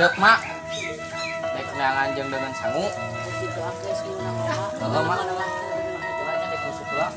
Dek mak, dek neangan jeung dengan sangu. Heeh mak. Dek musuk lah.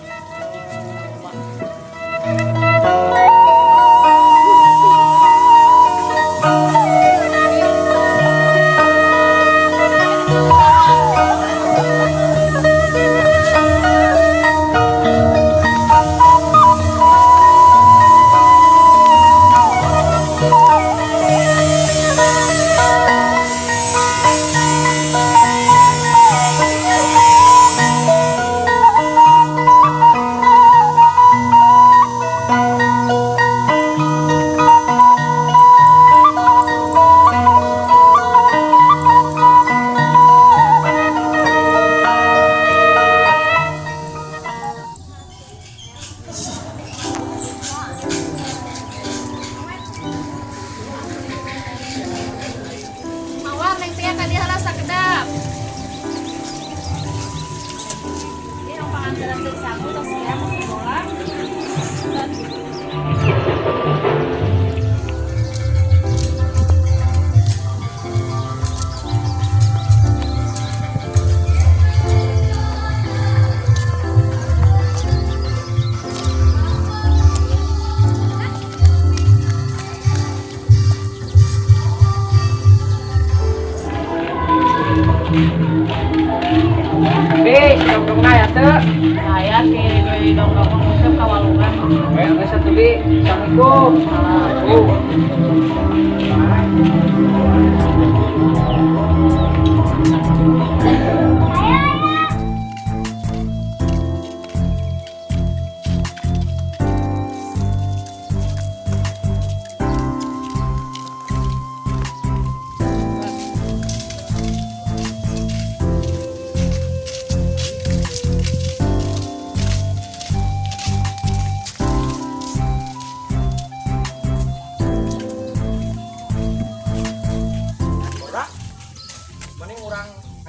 Saya di dong-dong musik kawalungan. Ayo satu bi. Assalamualaikum.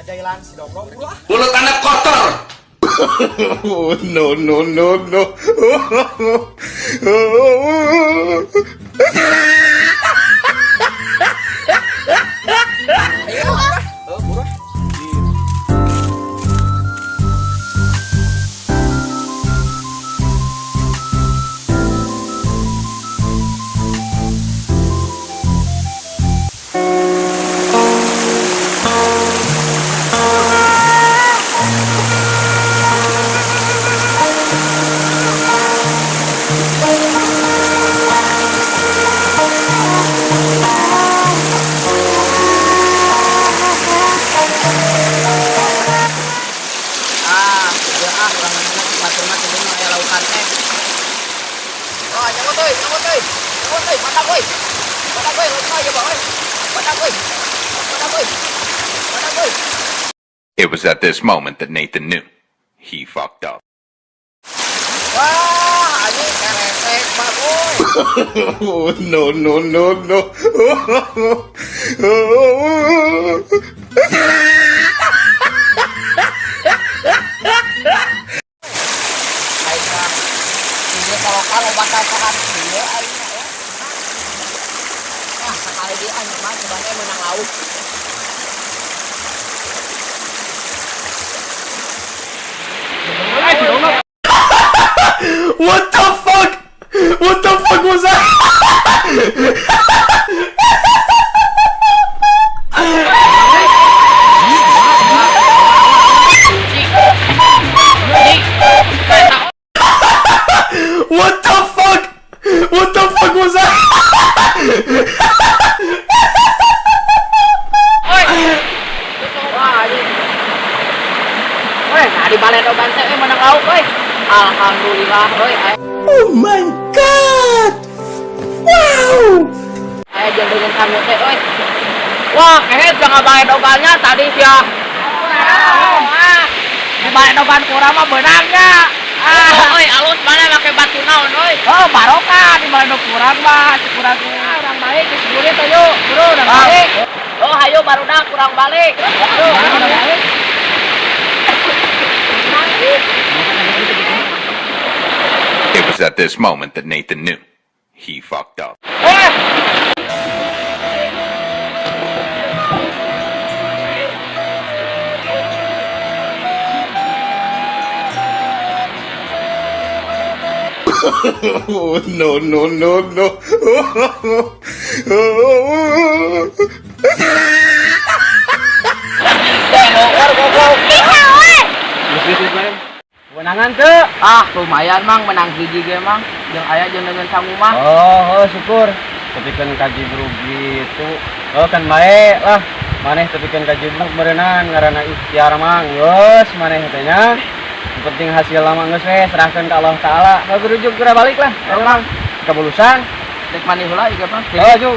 Jailan si Dongdong ulah. Mulut anak kotor. No no no no. Ayo, buruh. It was at this moment that Nathan knew he fucked up. Wah, ini keresek bagus. No no no no. Ini kalau obat-obatan dia aina ya. Ah, sekali dia anu mah sebenarnya menang laut. What the fuck? What the fuck was that? What the fuck? What the fuck was that? Weh, nah di balen obat teh menang laut weh. Alhamdulillah weh. Oh my god! Wow! Ayo jeung dengan kamu teh euy. Wah, kehet jangan bae dogannya tadi sia. Di balik dogan kurang mah beunangnya. Euy, alus mana make batu naon euy? Oh, barokah di balik dogan kurang mah, kurang Urang balik geus guri teh yuk. Buru urang balik. Oh, hayo barudak kurang balik. Buru urang balik. It was at this moment that Nathan knew he fucked up. Oh, no, no, no, no. Menangan teu? Ah, lumayan mang menang hiji ge mang. Jeung aya jeung dengan sangu mah. Oh, syukur. Tapi kan kaji bro gitu. Oh kan baik lah. Maneh tapi kan kaji bro berenang ngaranna ikhtiar mang. Geus maneh teh nya. Yang penting hasil lama geus we serahkeun ka Allah taala. Berujuk geura balik lah. Orang kabulusan. Dek mani heula ieu mah. Oh, juk.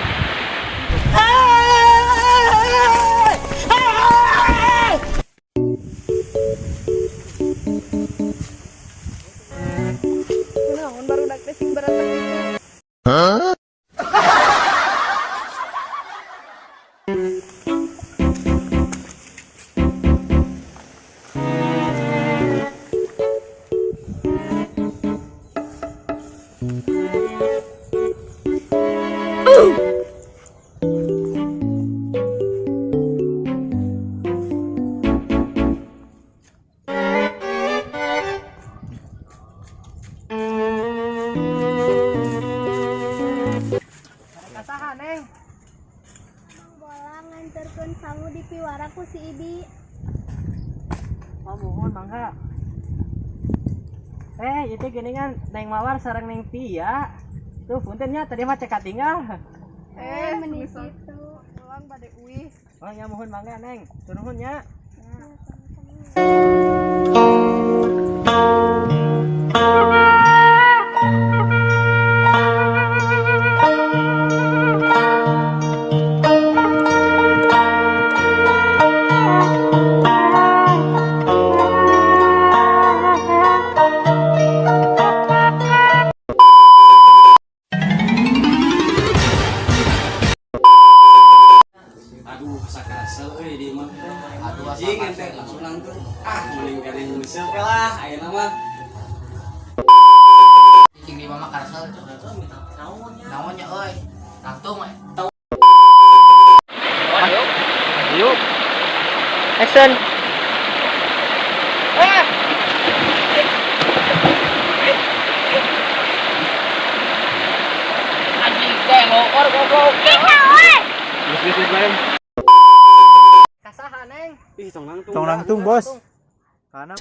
Bola nganterkeun sangu di piwara ku si Ibi. Mohon mangga. Itu geningan Neng Mawar sareng Neng Pia. Tuh puntennya tadi mah cekat tinggal. Meni situ. Ulang bade uih. Oh ya mohon mangga Neng. Turun nya. Aduh, sakarasa euy di mah. Aduh, jing ente langsung nangtung. Mending kadang nguseup lah ayeuna mah. Cing di mama karsel. Naon nya euy? Nangtung we. Yuk. Action. Anjing teh ngokor goblok. Geus bae. Kasaha Neng? Ih, tong nangtung. Tong langtung, Bos. Karena